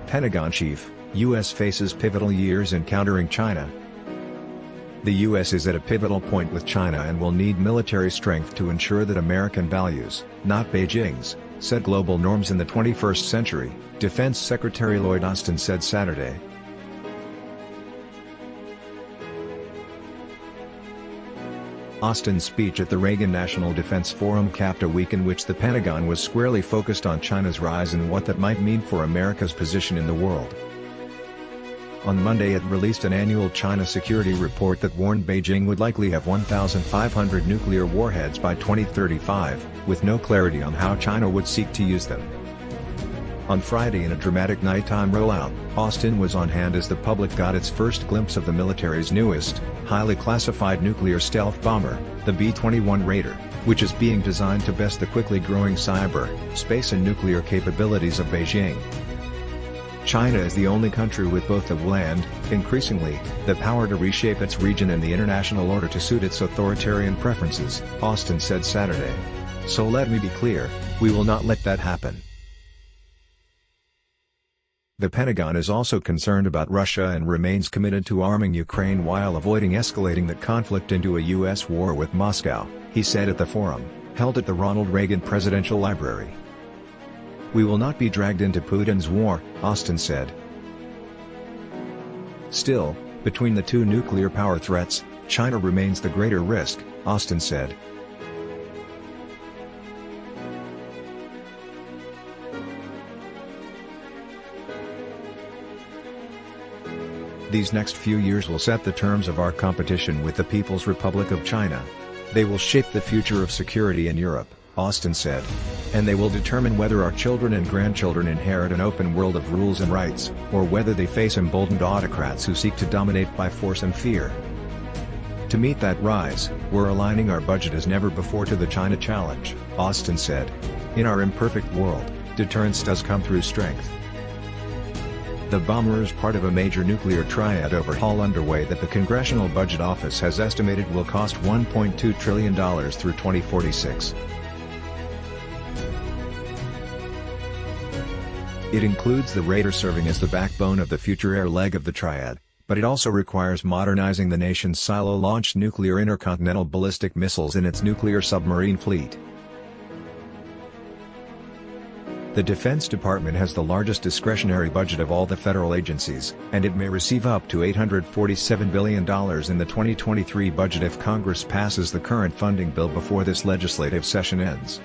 Pentagon chief, U.S. faces pivotal years in countering China. The U.S. is at a pivotal point with China and will need military strength to ensure that American values, not Beijing's, set global norms in the 21st century, Defense Secretary Lloyd Austin said Saturday. Austin's speech at the Reagan National Defense Forum capped a week in which the Pentagon was squarely focused on China's rise and what that might mean for America's position in the world. On Monday it released an annual China security report that warned Beijing would likely have 1,500 nuclear warheads by 2035, with no clarity on how China would seek to use them. On Friday in a dramatic nighttime rollout, Austin was on hand as the public got its first glimpse of the military's newest, highly classified nuclear stealth bomber, the B-21 Raider, which is being designed to best the quickly growing cyber, space and nuclear capabilities of Beijing. China is the only country with both the will and, increasingly, the power to reshape its region and the international order to suit its authoritarian preferences, Austin said Saturday. So let me be clear, we will not let that happen. The Pentagon is also concerned about Russia and remains committed to arming Ukraine while avoiding escalating the conflict into a U.S. war with Moscow, he said at the forum, held at the Ronald Reagan Presidential Library. We will not be dragged into Putin's war, Austin said. Still, between the two nuclear power threats, China remains the greater risk, Austin said. These next few years will set the terms of our competition with the People's Republic of China. They will shape the future of security in Europe, Austin said. And they will determine whether our children and grandchildren inherit an open world of rules and rights, or whether they face emboldened autocrats who seek to dominate by force and fear. To meet that rise, we're aligning our budget as never before to the China challenge, Austin said. In our imperfect world, deterrence does come through strength. The bomber is part of a major nuclear triad overhaul underway that the Congressional Budget Office has estimated will cost $1.2 trillion through 2046. It includes the Raider serving as the backbone of the future air leg of the triad, but it also requires modernizing the nation's silo-launched nuclear intercontinental ballistic missiles in its nuclear submarine fleet. The Defense Department has the largest discretionary budget of all the federal agencies, and it may receive up to $847 billion in the 2023 budget if Congress passes the current funding bill before this legislative session ends.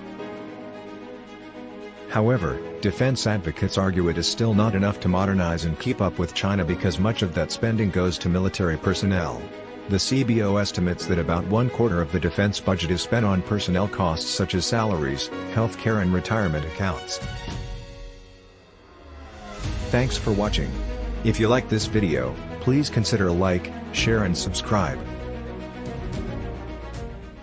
However, defense advocates argue it is still not enough to modernize and keep up with China because much of that spending goes to military personnel. The CBO estimates that about 1/4 of the defense budget is spent on personnel costs such as salaries, healthcare and retirement accounts. Thanks for watching. If you like this video, please consider like, share and subscribe.